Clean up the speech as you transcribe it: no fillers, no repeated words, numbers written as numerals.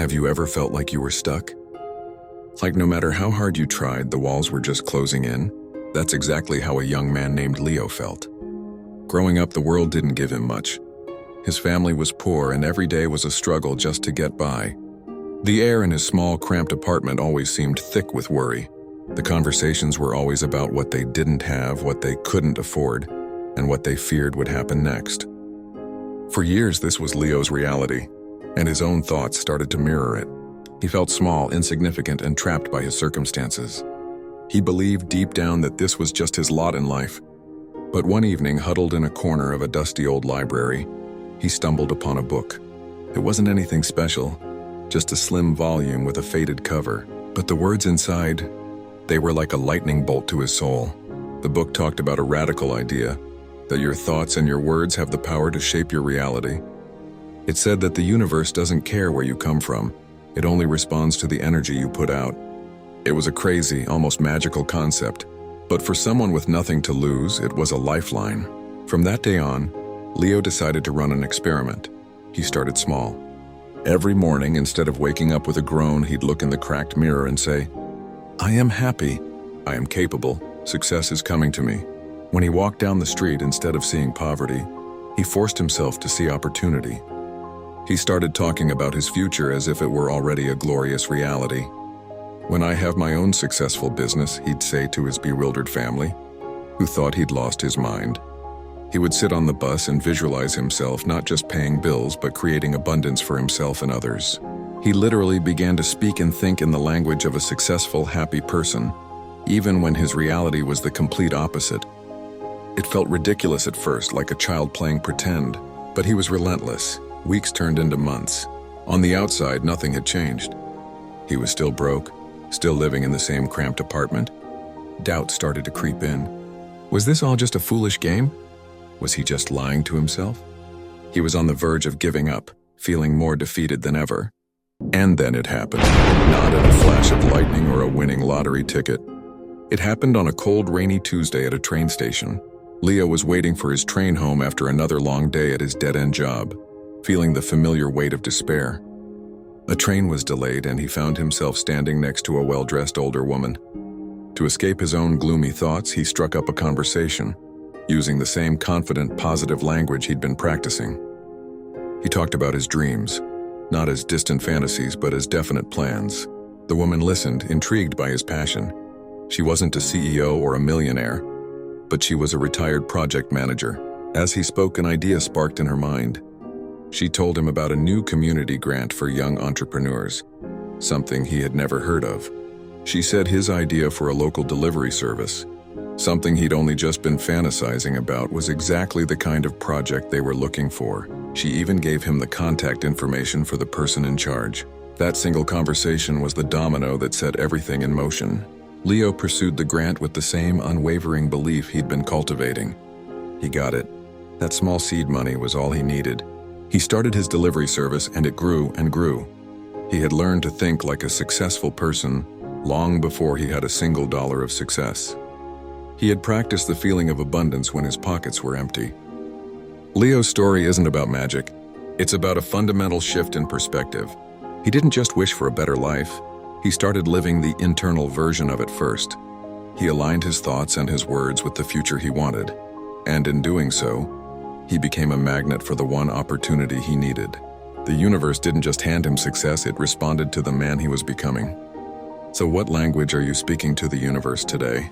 Have you ever felt like you were stuck? Like no matter how hard you tried, the walls were just closing in? That's exactly how a young man named Leo felt. Growing up, the world didn't give him much. His family was poor and every day was a struggle just to get by. The air in his small, cramped apartment always seemed thick with worry. The conversations were always about what they didn't have, what they couldn't afford, and what they feared would happen next. For years, this was Leo's reality, and his own thoughts started to mirror it. He felt small, insignificant, and trapped by his circumstances. He believed deep down that this was just his lot in life. But one evening, huddled in a corner of a dusty old library, he stumbled upon a book. It wasn't anything special, just a slim volume with a faded cover. But the words inside, they were like a lightning bolt to his soul. The book talked about a radical idea, that your thoughts and your words have the power to shape your reality. It said that the universe doesn't care where you come from. It only responds to the energy you put out. It was a crazy, almost magical concept, but for someone with nothing to lose, it was a lifeline. From that day on, Leo decided to run an experiment. He started small. Every morning, instead of waking up with a groan, he'd look in the cracked mirror and say, "I am happy. I am capable. Success is coming to me." When he walked down the street, instead of seeing poverty, he forced himself to see opportunity. He started talking about his future as if it were already a glorious reality. "When I have my own successful business," he'd say to his bewildered family, who thought he'd lost his mind. He would sit on the bus and visualize himself not just paying bills, but creating abundance for himself and others. He literally began to speak and think in the language of a successful, happy person, even when his reality was the complete opposite. It felt ridiculous at first, like a child playing pretend, but he was relentless. Weeks turned into months. On the outside, nothing had changed. He was still broke, still living in the same cramped apartment. Doubt started to creep in. Was this all just a foolish game? Was he just lying to himself? He was on the verge of giving up, feeling more defeated than ever. And then it happened, not in a flash of lightning or a winning lottery ticket. It happened on a cold, rainy Tuesday at a train station. Leo was waiting for his train home after another long day at his dead-end job, feeling the familiar weight of despair. A train was delayed and he found himself standing next to a well-dressed older woman. To escape his own gloomy thoughts, he struck up a conversation, using the same confident, positive language he'd been practicing. He talked about his dreams, not as distant fantasies, but as definite plans. The woman listened, intrigued by his passion. She wasn't a CEO or a millionaire, but she was a retired project manager. As he spoke, an idea sparked in her mind. She told him about a new community grant for young entrepreneurs, something he had never heard of. She said his idea for a local delivery service, something he'd only just been fantasizing about, was exactly the kind of project they were looking for. She even gave him the contact information for the person in charge. That single conversation was the domino that set everything in motion. Leo pursued the grant with the same unwavering belief he'd been cultivating. He got it. That small seed money was all he needed. He started his delivery service and it grew and grew. He had learned to think like a successful person long before he had a single dollar of success. He had practiced the feeling of abundance when his pockets were empty. Leo's story isn't about magic. It's about a fundamental shift in perspective. He didn't just wish for a better life. He started living the internal version of it first. He aligned his thoughts and his words with the future he wanted. And in doing so, he became a magnet for the one opportunity he needed. The universe didn't just hand him success, it responded to the man he was becoming. So what language are you speaking to the universe today?